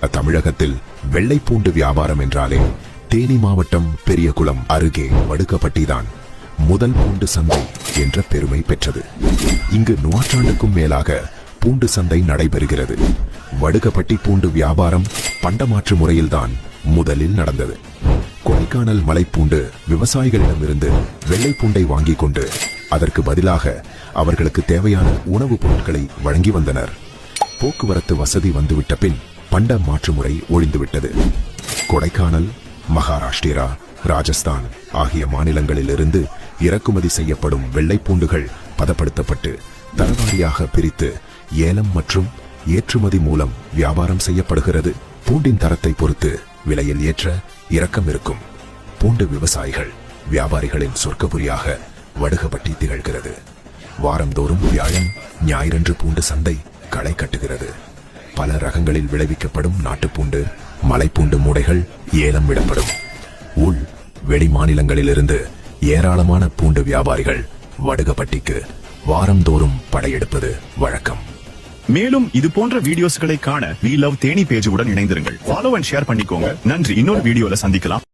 தமிழகத்தில் வெள்ளைப்பூண்டு வியாபாரம் என்றாலே தேனி மாவட்டம் பெரியகுளம் அருகே வடுகப்பட்டிதான் முதல் பூண்டு சந்தை என்ற பெருமை பெற்றது. இங்கு நூற்றாண்டுக்கும் மேலாக பூண்டு சந்தை நடைபெறுகிறது. வடுகப்பட்டி பூண்டு வியாபாரம் பண்டமாற்று முறையில்தான் முதலில் நடந்தது. கொடைக்கானல் மலைப்பூண்டு விவசாயிகளிடமிருந்து வெள்ளை பூண்டை வாங்கிக் கொண்டு அதற்கு பதிலாக அவர்களுக்கு தேவையான உணவுப் பொருட்களை வழங்கி வந்தனர். போக்குவரத்து வசதி வந்துவிட்ட பின் பண்ட மாற்று முறை ஒழிந்துவிட்டது. கொடைக்கானல், மகாராஷ்டிரா, ராஜஸ்தான் ஆகிய மாநிலங்களிலிருந்து இறக்குமதி செய்யப்படும் வெள்ளைப்பூண்டுகள் பதப்படுத்தப்பட்டு தரவாரியாக பிரித்து ஏலம் மற்றும் ஏற்றுமதி மூலம் வியாபாரம் செய்யப்படுகிறது. பூண்டின் தரத்தை பொறுத்து விலையில் ஏற்ற இறக்கம் இருக்கும். பூண்டு விவசாயிகள் வியாபாரிகளின் சொர்க்கபுரியாக வடுகப்பட்டி திகழ்கிறது. வாரந்தோறும் வியாழன், ஞாயிறன்று பூண்டு சந்தை களை கட்டுகிறது. பல ரகங்களில் விளைவிக்கப்படும் நாட்டுப்பூண்டு, மலைப்பூண்டு மூடைகள் ஏலம் விடப்படும். உள் வெளி மாநிலங்களிலிருந்து ஏராளமான பூண்டு வியாபாரிகள் வடுகப்பட்டிக்கு வாரந்தோறும் படையெடுப்பது வழக்கம். மேலும் இது போன்ற வீடியோஸ்களை காண We Love தேனி பேஜுடன் இணைந்திருங்கள். ஃபாலோ அண்ட் ஷேர் பண்ணிக்கோங்க. நன்றி. இன்னொரு வீடியோல சந்திக்கலாம்.